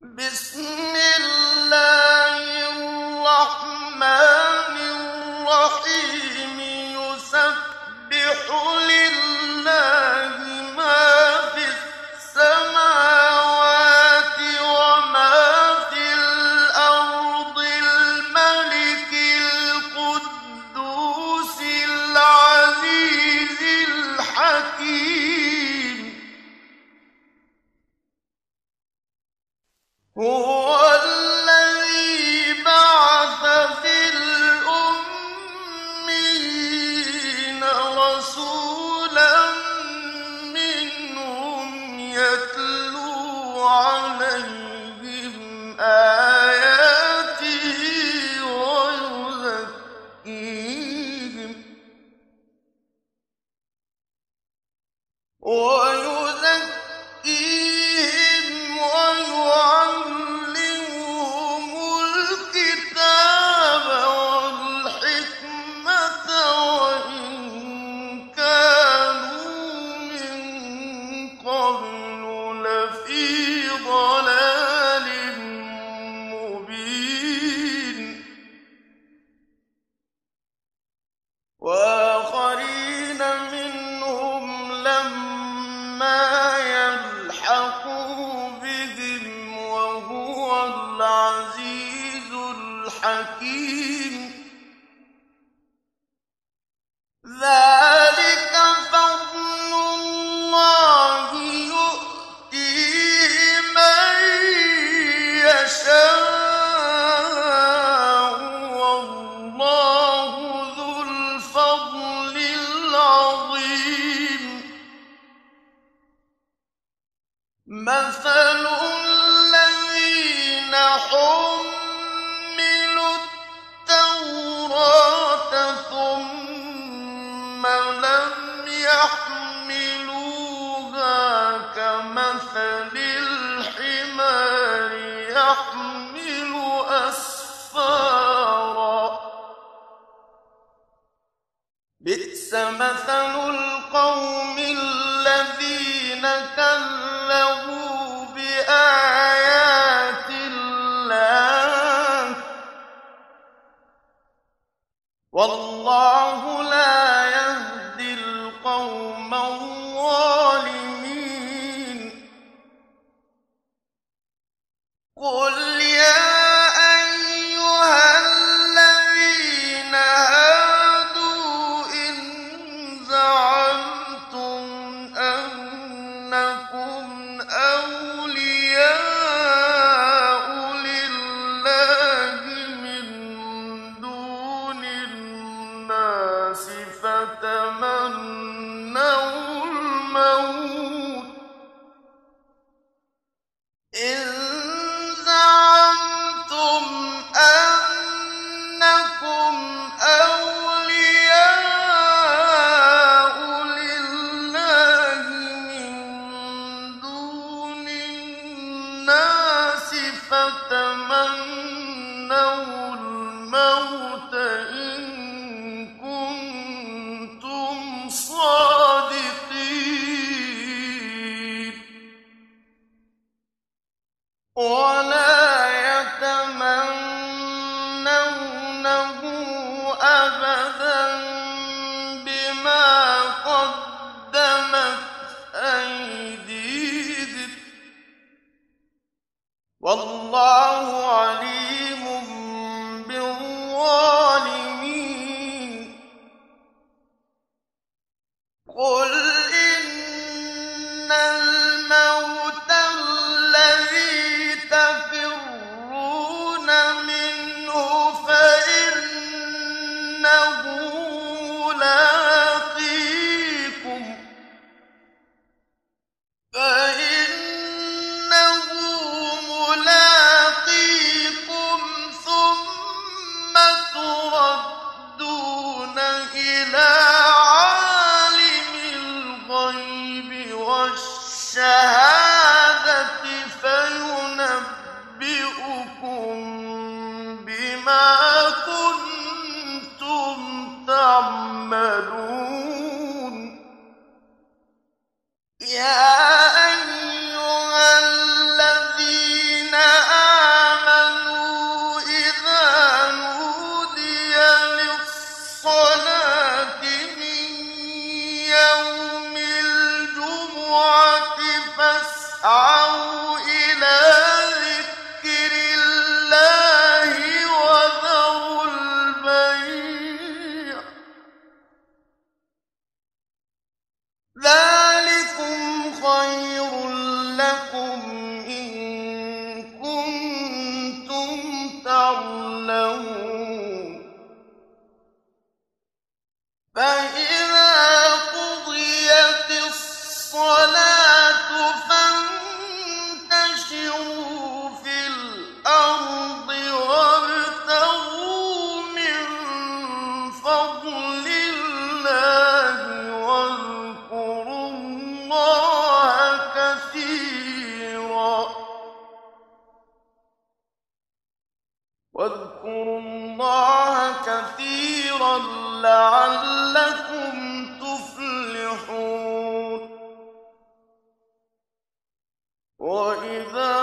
بسم الله الرحمن الرحيم يسبح لله ما في السماوات وما في الأرض الملك القدوس العزيز الحكيم هو الذي بعث في الأميين رسولا منهم يتلو عليهم آياته ويزكيهم ويعلمهم الكتاب والحكمة وإن كانوا من قبل لفي ضلال مبين وآخرين منهم لما يلحقوا بهم وهو العزيز الحكيم ذلك فضل الله يؤتيه من يشاء والله ذو الفضل العظيم مثل الذين حملوا التوراة ثم لم يحملوها كمثل الحمار يحمل أسفارا بئس مثل القوم الذين كذبوا بآيات الله والله لا يهدي القوم الظالمين قل يا أيها الذين هادوا إن زعمتم أنكم أولياء لله من دون الناس فتمنوا الموت إن زعمتم أنكم أولياء لله من دون الناس فتمنوا الموت إن كنتم صادقين ولا يتمنونه أبدا بما قدمت أيديهم والله عليم بالظالمين قل إن الموت الذي تفرون منه فإنه ملاقيكم ثم تردون إلى عالم الغيب والشهادة فينبئكم بما كنتم تعملون يا أيها الذين واذكروا الله كثيرا لعلكم تفلحون وإذا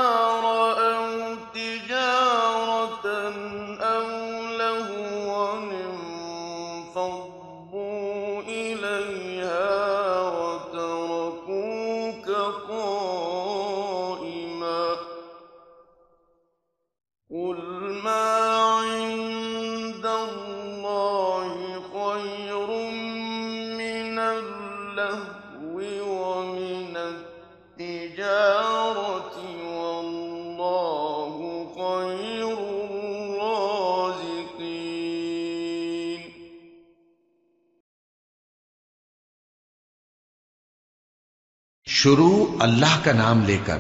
رأوا تجارة أو لهوا انفضوا إليها وتركوك قائما قل ما عند الله خير من اللهو ومن التجارة والله خير الرازقين شروع اللہ کا نام لے کر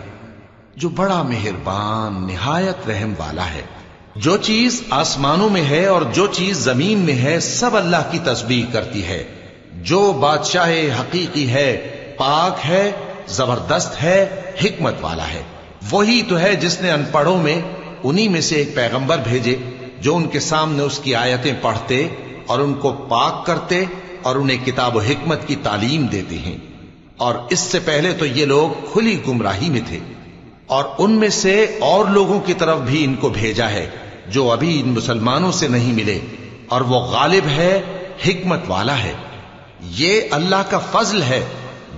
جو بڑا مہربان نہایت رحم والا ہے۔ جو چیز آسمانوں میں ہے اور جو چیز زمین میں ہے سب اللہ کی تسبیح کرتی ہے۔ جو بادشاہ حقیقی ہے، پاک ہے، زبردست ہے، حکمت والا ہے۔ وہی تو ہے جس نے ان پڑھوں میں انہی میں سے ایک پیغمبر بھیجے جو ان کے سامنے اس کی آیتیں پڑھتے اور ان کو پاک کرتے اور انہیں کتاب و حکمت کی تعلیم دیتے ہیں۔ اور اس سے پہلے تو یہ لوگ کھلی گمراہی میں تھے، اور ان میں سے اور لوگوں کی طرف بھی ان کو بھیجا ہے جو ابھی ان مسلمانوں سے نہیں ملے، اور وہ غالب ہے، حکمت والا ہے۔ یہ اللہ کا فضل ہے،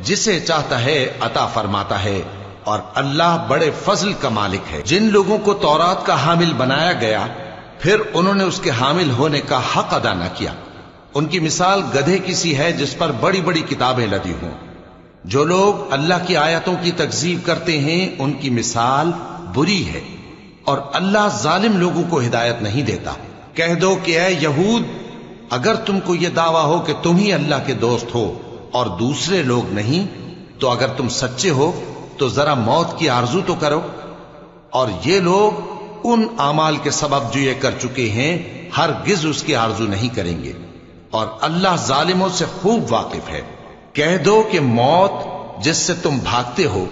جسے چاہتا ہے عطا فرماتا ہے، اور اللہ بڑے فضل کا مالک ہے۔ جن لوگوں کو تورات کا حامل بنایا گیا پھر انہوں نے اس کے حامل ہونے کا حق ادا نہ کیا، ان کی مثال گدھے کی سی ہے جس پر بڑی بڑی کتابیں لدی ہوں۔ جو لوگ اللہ کی آیتوں کی تکذیب کرتے ہیں ان کی مثال بری ہے، اور اللہ ظالم لوگوں کو ہدایت نہیں دیتا۔ کہہ دو کہ اے یہود، اگر تم کو یہ دعویٰ ہو کہ تم ہی اللہ کے دوست ہو اور دوسرے لوگ نہیں، تو اگر تم سچے ہو تو ذرا موت کی آرزو تو کرو۔ اور یہ لوگ ان اعمال کے سبب جو یہ کر چکے ہیں ہرگز اس کی آرزو نہیں کریں گے، اور اللہ ظالموں سے خوب واقف ہے۔ کہہ دو کہ موت جس سے تم بھاگتے ہو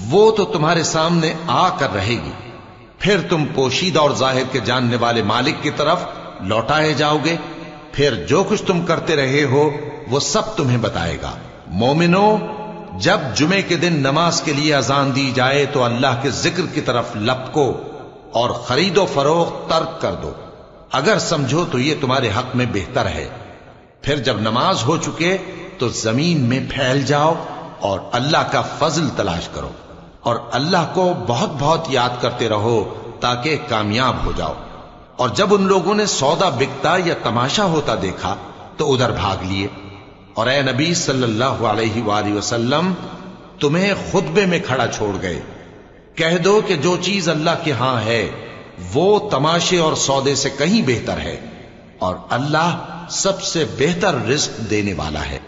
وہ تو تمہارے سامنے آ کر رہے گی، پھر تم پوشیدہ اور ظاہر کے جاننے والے مالک کی طرف لوٹائے جاؤ گے، پھر جو کچھ تم کرتے رہے ہو وہ سب تمہیں بتائے گا۔ مومنو، جب جمعے کے دن نماز کے لیے اذان دی جائے تو اللہ کے ذکر کی طرف لپکو اور خرید و فروخت ترک کر دو، اگر سمجھو تو یہ تمہارے حق میں بہتر ہے۔ پھر جب نماز ہو چکے تو زمین میں پھیل جاؤ اور اللہ کا فضل تلاش کرو، اور اللہ کو بہت بہت یاد کرتے رہو تاکہ کامیاب ہو جاؤ۔ اور جب ان لوگوں نے سودا بکتا یا تماشا ہوتا دیکھا تو ادھر بھاگ لیے، اور اے نبی صلی اللہ علیہ وآلہ وسلم تمہیں خطبے میں کھڑا چھوڑ گئے۔ کہہ دو کہ جو چیز اللہ کے ہاں ہے وہ تماشے اور سودے سے کہیں بہتر ہے، اور اللہ سب سے بہتر رزق دینے والا ہے۔